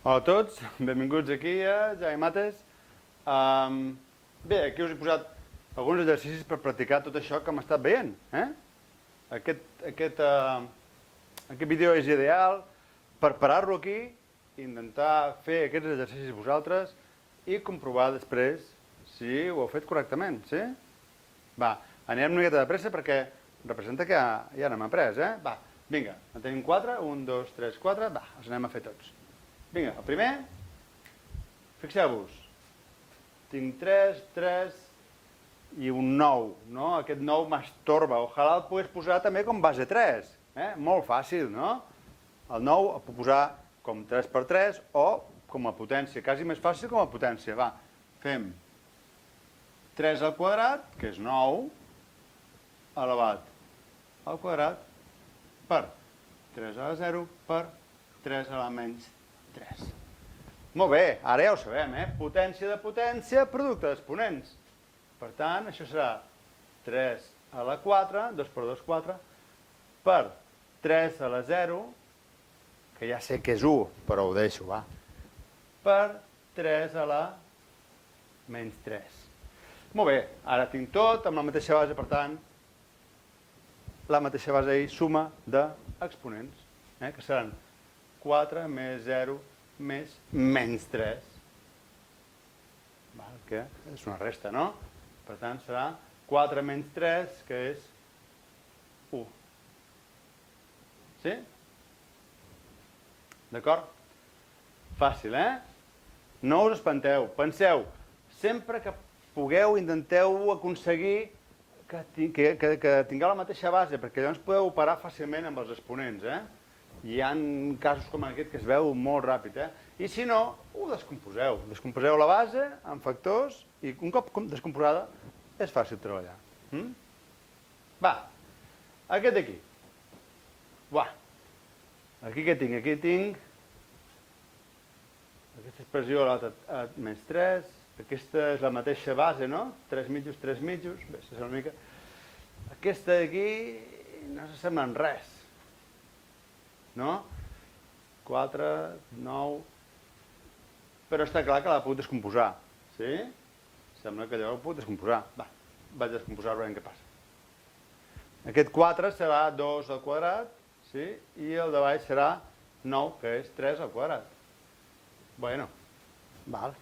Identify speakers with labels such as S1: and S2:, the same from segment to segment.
S1: Hola a tots, benvinguts aquí a Javi Mates. Bé, aquí us he posat alguns exercicis per practicar tot això que hem estat veient. Aquest vídeo és ideal per parar-lo aquí, intentar fer aquests exercicis vosaltres i comprovar després si ho heu fet correctament, sí? Va, anem una miqueta de pressa perquè representa que ja n'hem après, Va, vinga, en tenim 4, 1, 2, 3, 4, va, els anem a fer tots. Vinga, el primer, fixeu-vos, tinc 3, 3 i un 9, no? Aquest 9 m'estorba, ojalà el pogués posar també com base 3, molt fàcil, no? El 9 el puc posar com 3 per 3 o com a potència, quasi més fàcil com a potència, va, fem 3 al quadrat, que és 9, elevat al quadrat per 3 a la 0 per 3 a la menys 3. Molt bé, ara ja ho sabem, potència de potència, producte d'exponents. Per tant, això serà 3 a la 4, 2 per 2, 4, per 3 a la 0, que ja sé que és 1, però ho deixo, va, per 3 a la menys 3. Molt bé, ara tinc tot amb la mateixa base, per tant, la mateixa base i suma d'exponents, que seran 4 més 0 més menys 3, que és una resta, no? Per tant, serà 4 menys 3, que és 1. Sí? D'acord? Fàcil, No us espanteu, penseu, sempre que pugueu, intenteu aconseguir que tingueu la mateixa base, perquè llavors podeu operar fàcilment amb els exponents, Hi ha casos com aquest que es veu molt ràpid, I si no, ho descomposeu. Descomposeu la base en factors i un cop descomposada és fàcil treballar. Va, aquest d'aquí. Aquí què tinc? Aquí tinc aquesta expressió a menys 3. Aquesta és la mateixa base, no? 3 mitjos, 3 mitjos. Bé, és una mica... Aquesta d'aquí no s'assembla en res. No? 4, 9... Però està clar que l'ha pogut descomposar. Sí? Sembla que allò l'ha pogut descomposar. Va, vaig descomposar-ho, veiem què passa. Aquest 4 serà 2 al quadrat, sí? I el de baix serà 9, que és 3 al quadrat. Bueno, val.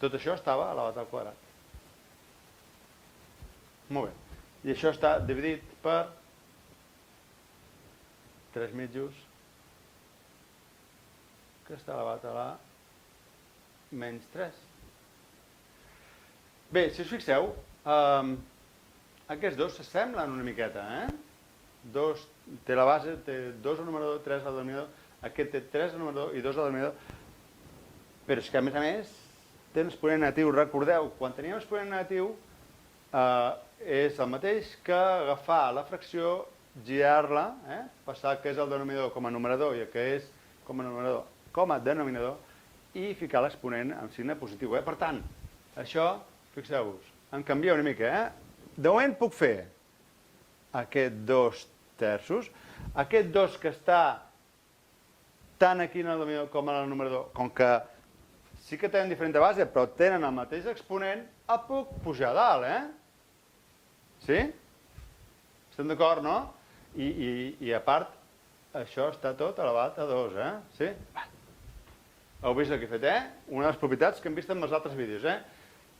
S1: Tot això estava elevat al quadrat. Molt bé. I això està dividit per 3 mitjos, que està elevat a la menys 3. Bé, si us fixeu, aquests dos s'assemblen una miqueta, Té la base, té 2 al numerador, 3 al denominador, aquest té 3 al numerador i 2 al denominador, però és que a més, té un exponent negatiu. Recordeu, quan teníem exponent negatiu, és el mateix que agafar la fracció, girar-la, passar el que és el denominador com a numerador i el que és com a denominador i ficar l'exponent amb signe positiu. Per tant, això, fixeu-vos, em canvia una mica. De moment puc fer aquest 2 terços, aquest 2 que està tant aquí en el denominador com en el numerador, com que sí que tenen diferent base, però tenen el mateix exponent, el puc pujar a dalt, Sí? Estem d'acord, no? I a part, això està tot elevat a 2, Sí? Heu vist el que he fet, Una de les propietats que hem vist en els altres vídeos,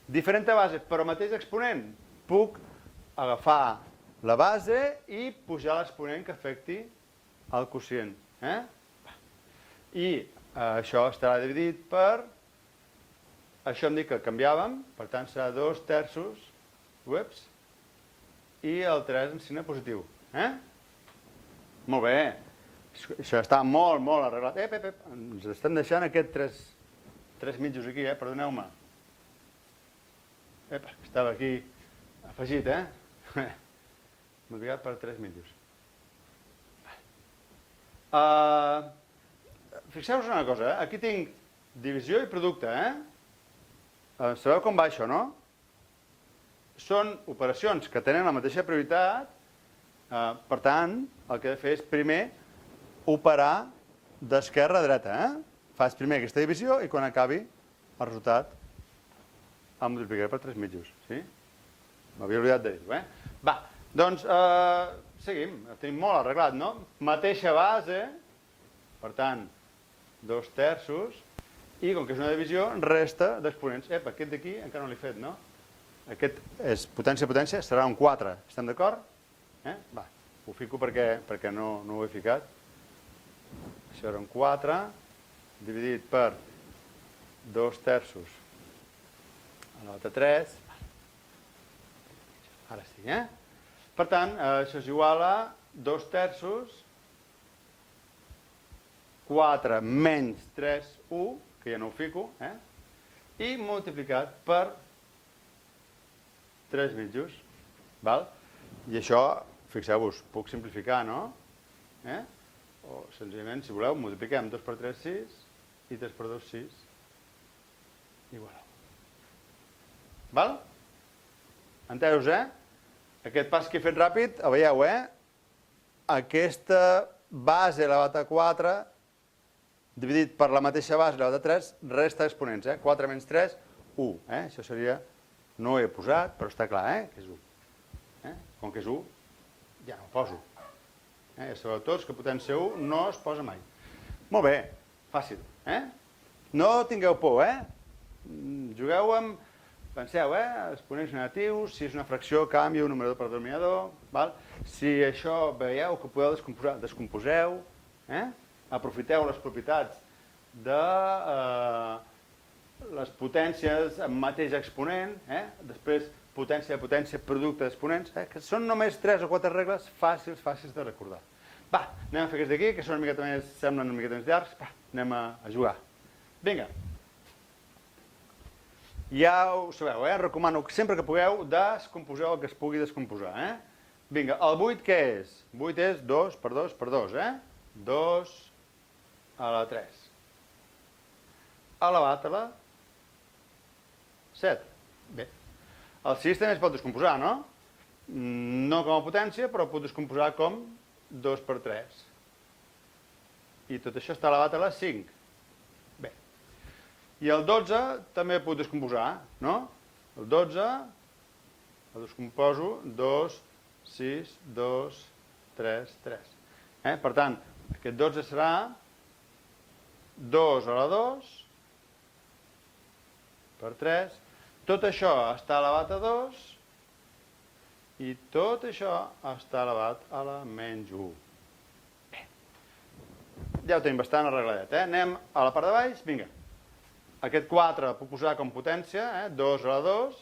S1: Diferent base, però mateix exponent. Puc agafar la base i pujar l'exponent que afecti el quocient, I això estarà dividit per... Això em dic que canviàvem, per tant serà 2 terços, i el 3 en signe positiu, Molt bé, això està molt, molt arreglat. Ens estem deixant aquest 3 mitjos aquí, perdoneu-me. Estava aquí afegit, M'he ficat per 3 mitjos. Fixeu-vos una cosa, aquí tinc divisió i producte, Sabeu com va això, no? Són operacions que tenen la mateixa prioritat, per tant, el que he de fer és primer operar d'esquerra a dreta, Fas primer aquesta divisió i quan acabi el resultat el multiplicaré per 3 mitjos. Sí? M'havia oblidat de dir-ho, Va, doncs seguim. Ho tenim molt arreglat, no? Mateixa base, per tant, 2/3, i com que és una divisió, resta d'exponents. Aquest d'aquí encara no l'he fet, no? Aquest és potència, serà un 4. Estem d'acord? Va, ho fico perquè no ho he ficat. Això era un 4, dividit per 2/3 a l'altre 3. Ara sí, Per tant, això és igual a 2/3, 4 menys 3, 1, que ja no ho fico, i multiplicat per 3 mitjos. Val? I això, fixeu-vos, puc simplificar, no? O senzillament, si voleu, multipliquem 2 per 3, 6, i 3 per 2, 6. Igual. Val? Entesos, Aquest pas que he fet ràpid, el veieu, Aquesta base elevat a 4, dividit per la mateixa base elevat a 3, resta exponents, 4 menys 3, 1. Això seria, no ho he posat, però està clar, que és 1. Com que és 1, ja no ho poso. Ja sabeu tots que potència 1 no es posa mai. Molt bé, fàcil. No tingueu por, Jugueu amb... Penseu, exponents negatius, si és una fracció, canvia un numerador per denominador. Si això veieu que podeu descomposar, descomposeu. Aprofiteu les propietats de les potències amb mateix exponent. Després, potència de potència, producte d'exponents, que són només 3 o 4 regles fàcils de recordar. Va, anem a fer aquests d'aquí, que són una miqueta més, semblen una miqueta més llargs. Va, anem a jugar. Vinga. Ja ho sabeu, recomano que sempre que pugueu descomposeu el que es pugui descomposar. Vinga, el 8 què és? 8 és 2 per 2 per 2, 2 a la 3. Elevat a la 7. Bé. El 6 també es pot descomposar, no? No com a potència, però pot descomposar com 2 per 3. I tot això està elevat a la 5. Bé. I el 12 també puc descomposar, no? El 12 el descomposo 2, 6, 2, 3, 3. Per tant, aquest 12 serà 2 a la 2 per 3. Tot això està elevat a 2 i tot això està elevat a la menys 1. Bé. Ja ho tenim bastant arregladet. Anem a la part de baix. Vinga. Aquest 4 el puc posar com potència, 2 a la 2,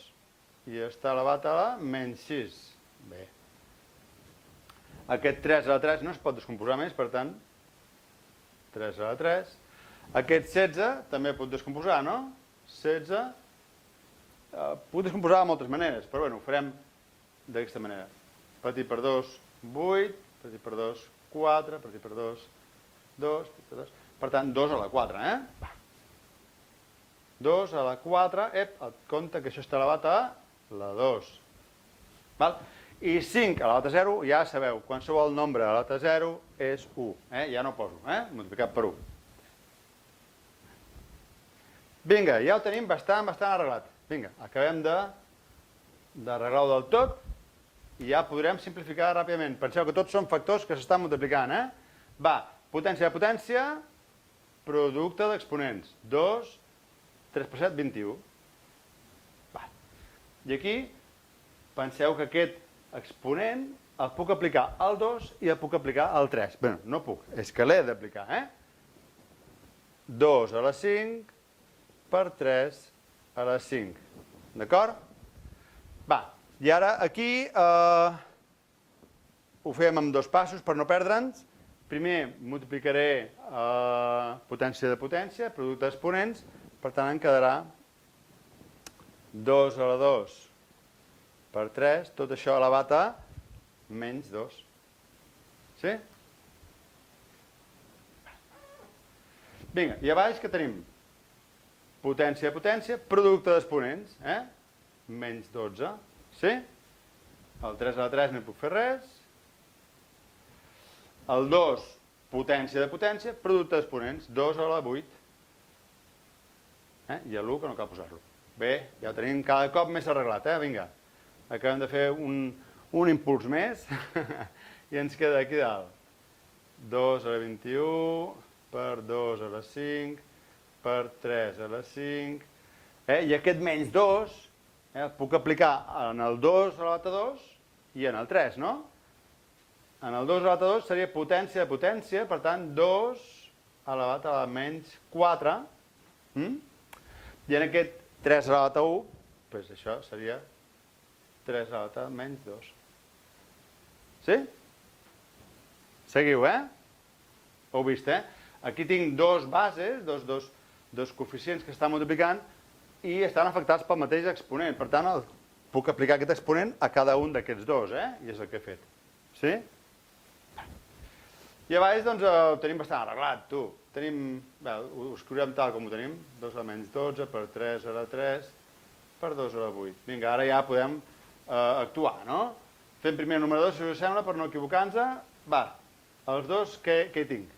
S1: i està elevat a la menys 6. Bé. Aquest 3 a la 3 no es pot descomposar més, per tant, 3 a la 3. Aquest 16 també pot descomposar, no? 16 puc descomposar de moltes maneres, però ho farem d'aquesta manera. Partit per 2, 8, partit per 2, 4, partit per 2, 2, partit per 2. Per tant, 2 a la 4, Va. 2 a la 4, compte que això està elevat a la 2. I 5 elevat a 0, ja sabeu, qualsevol nombre elevat a 0 és 1. Ja no poso, multiplicat per 1. Vinga, ja ho tenim bastant arreglat. Vinga, acabem d'arreglar-ho del tot i ja podrem simplificar ràpidament. Penseu que tots són factors que s'estan multiplicant, Va, potència de potència, producte d'exponents. 2, 3 per 7, 21. I aquí, penseu que aquest exponent el puc aplicar al 2 i el puc aplicar al 3. Bé, no puc, és que l'he d'aplicar, 2 a la 5 per 3 a la 5. D'acord? Va, i ara aquí ho fem amb 2 passos per no perdre'ns. Primer multiplicaré potència de potència, producte d'exponents. Per tant, em quedarà 2 a la 2 per 3, tot això elevat a menys 2. Sí? Vinga, i a baix què tenim? Potència de potència, producte d'exponents, menys 12. Sí? El 3 a la 3 no hi puc fer res. El 2, potència de potència, producte d'exponents, 2 a la 8. I l'1 que no cal posar-lo. Bé, ja ho tenim cada cop més arreglat, vinga. Acabem de fer un impuls més i ens queda aquí dalt. 2 a la 21 per 2 a la 5 per 3 a la 5. I aquest menys 2 el puc aplicar en el 2 elevat a 2 i en el 3, no? En el 2 elevat a 2 seria potència de potència, per tant, 2 elevat a la menys 4. I en aquest 3 elevat a 1, doncs això seria 3 elevat a menys 2. Sí? Seguiu, Ho heu vist, Aquí tinc dos bases, dos coeficients que estan multiplicant i estan afectats pel mateix exponent. Per tant, puc aplicar aquest exponent a cada un d'aquests dos, I és el que he fet. Sí? I a baix, doncs, ho tenim bastant arreglat, tu. Ho escriurem tal com ho tenim. 2 a la menys 12 per 3 a la 3 per 2 a la 8. Vinga, ara ja podem actuar, no? Fem primer el numerador, si us sembla, per no equivocar-nos. Va, els dos, què hi tinc?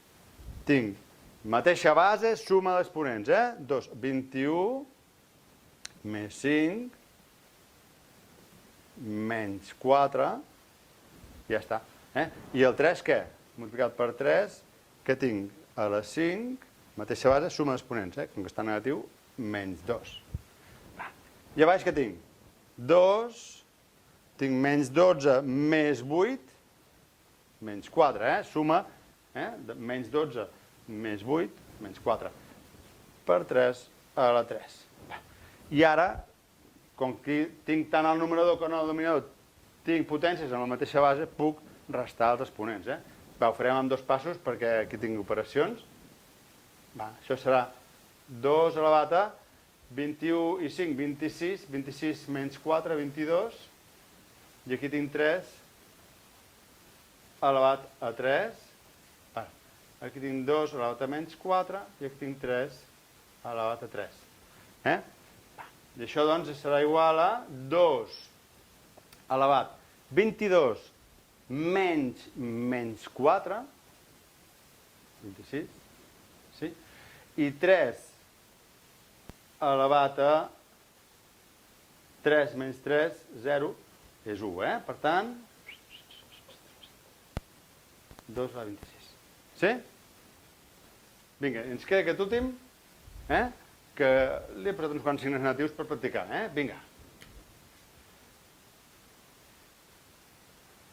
S1: Tinc mateixa base, suma d'exponents, 2, 21 més 5 menys 4, ja està. I el 3 què? Multiplicat per 3, què tinc? A la 5, mateixa base, suma d'exponents, com que està negatiu, menys 2. I a baix què tinc? 2, tinc menys 12 més 8, menys 4, suma, menys 12 més 8, menys 4, per 3 a la 3. I ara, com que tinc tant el numerador com el denominador, tinc potències en la mateixa base, puc restar els exponents. Ho farem en dos passos perquè aquí tinc operacions. Això serà 2 elevat a 21 i 5, 26, 26 menys 4, 22, i aquí tinc 3 elevat a 3, aquí tinc 2 elevat a menys 4, i aquí tinc 3 elevat a 3. I això, doncs, serà igual a 2 elevat 22 menys 4, 26, sí? I 3 elevat a 3 menys 3, 0, és 1, Per tant, 2 a la 26. Sí? Vinga, ens queda aquest últim, que li he posat uns quants signes negatius per practicar, Vinga.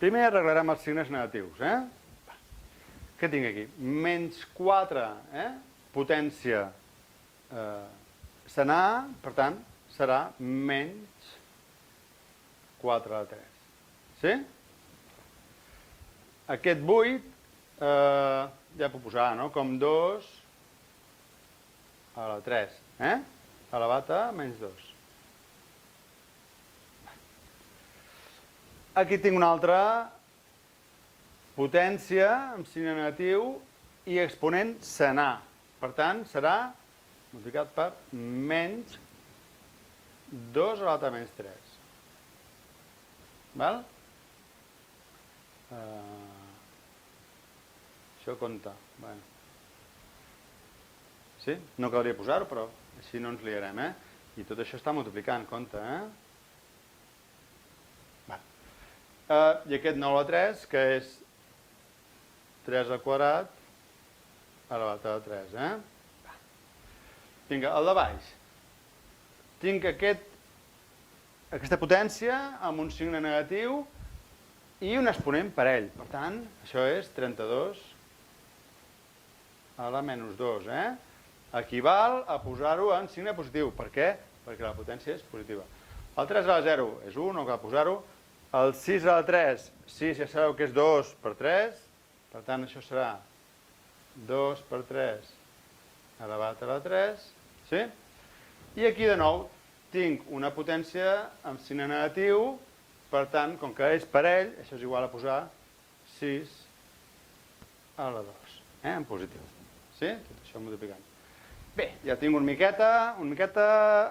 S1: Primer arreglarem els signes negatius, Què tinc aquí? Menys 4, potència senar, per tant, serà menys 4 a la 3. Sí? Aquest 8 ja puc posar, com 2 a la 3, elevat a menys 2. Aquí tinc una altra potència amb signe negatiu i exponent senar. Per tant, serà multiplicat per menys 2 elevat a menys 3. Val? Això compta. Sí? No caldria posar-ho, però així no ens liarem, I tot això està multiplicant, compta, I aquest 9 a la 3, que és 3 al quadrat elevat a la 3, Vinga, el de baix. Tinc aquesta potència amb un signe negatiu i un exponent parell. Per tant, això és 32 a la menys 2, Equival a posar-ho en signe positiu. Per què? Perquè la potència és positiva. El 3 a la 0 és 1, no cal posar-ho. El 6 a la 3, 6 ja sabeu que és 2 per 3, per tant això serà 2 per 3 elevat a la 3, sí? I aquí de nou tinc una potència amb signe negatiu, per tant, com que és parell, això és igual a posar 6 a la 2, en positiu. Sí? Tot això multiplicant. Bé, ja tinc una miqueta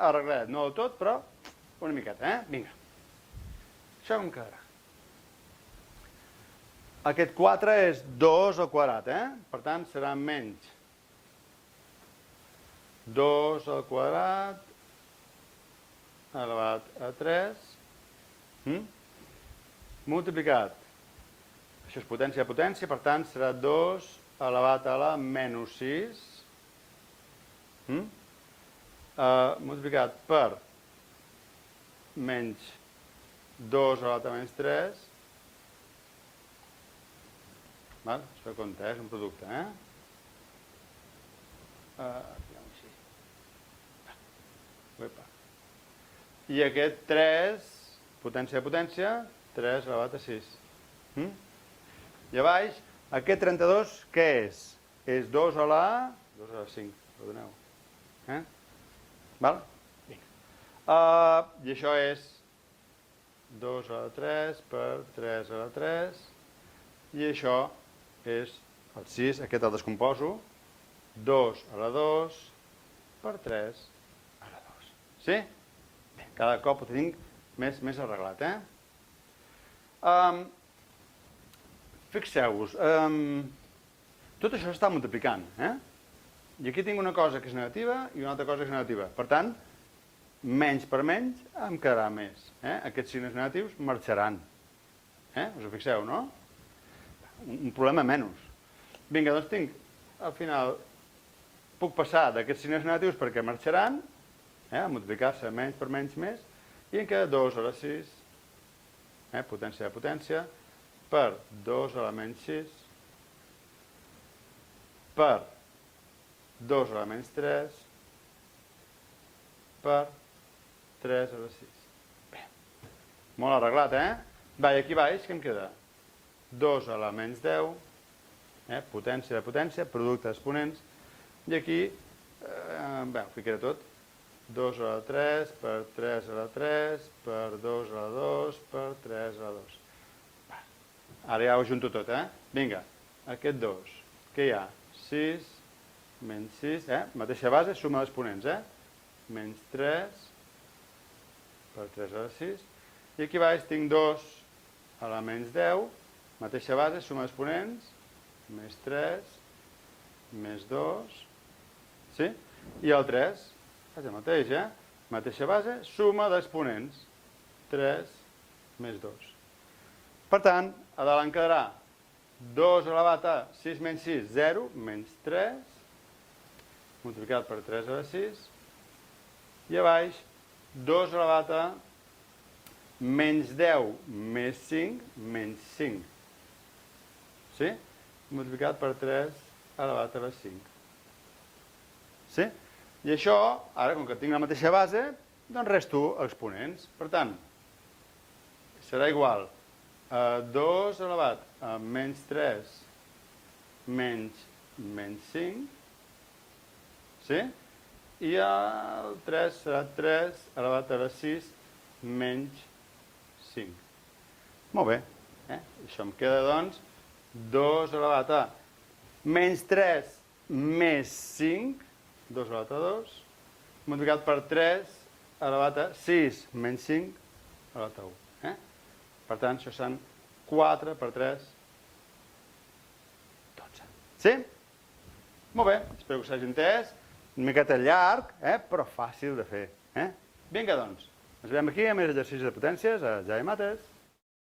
S1: arreglat, no del tot, però una miqueta, Vinga. Això com quedarà? Aquest 4 és 2 al quadrat, Per tant, serà menys 2 al quadrat elevat a 3 multiplicat. Això és potència a potència, per tant serà 2 elevat a la menys 6 multiplicat per menys 2 elevat a menys 3. Això compte, és un producte, I aquest 3, potència a potència, 3 elevat a 6. I a baix, aquest 32, què és? És 2 a la 5, perdoneu. Val? I això és 2 a la 3 per 3 a la 3. I això és el 6, aquest el descomposo. 2 a la 2 per 3 a la 2. Sí? Bé, cada cop ho tinc més arreglat, Fixeu-vos, tot això s'està multiplicant, I aquí tinc una cosa que és negativa i una altra cosa que és negativa. Per tant, menys per menys em quedarà més. Aquests signes negatius marxaran. Us ho fixeu, no? Un problema menys. Vinga, doncs tinc, al final, puc passar d'aquests signes negatius perquè marxaran, multiplicar-se menys per menys més, i em queda 2 a la 6, potència de potència, per 2 a la menys 6, per 2 a la menys 3, per 3 a la 6. Bé, molt arreglat, Va, i aquí baix, què em queda? 2 a la menys 10, potència de potència, producte d'exponents, i aquí, ho ficaré tot, 2 a la 3 per 3 a la 3 per 2 a la 2 per 3 a la 2. Ara ja ho junto tot, Vinga, aquest 2, què hi ha? 6, menys 6, mateixa base, suma d'exponents, menys 3 per 3 a la 6, i aquí baix tinc 2 a la menys 10, mateixa base, suma d'exponents, més 3, més 2, sí? I el 3, és el mateix, mateixa base, suma d'exponents, 3 més 2. Per tant, a dalt em quedarà 2 elevat a 6 menys 6, 0, menys 3, multiplicat per 3 a la 6, i a baix 2 elevat a menys 10 més 5, menys 5. Sí? Multiplicat per 3 elevat a la 5. Sí? I això, ara, com que tinc la mateixa base, doncs resto exponents. Per tant, serà igual a 2 elevat a menys 3 menys 5, sí? I el 3 serà 3 elevat a la 6 menys 5. Molt bé, això em queda, doncs, 2 elevat a menys 3 més 5, 2 elevat a 2, multiplicat per 3 elevat a 6 menys 5 elevat a 1. Per tant, això són 4 per 3, 12. Sí? Molt bé, espero que s'hagi entès. Una miqueta llarg, però fàcil de fer. Vinga, doncs, ens veiem aquí amb els exercicis de potències a Jai Mates.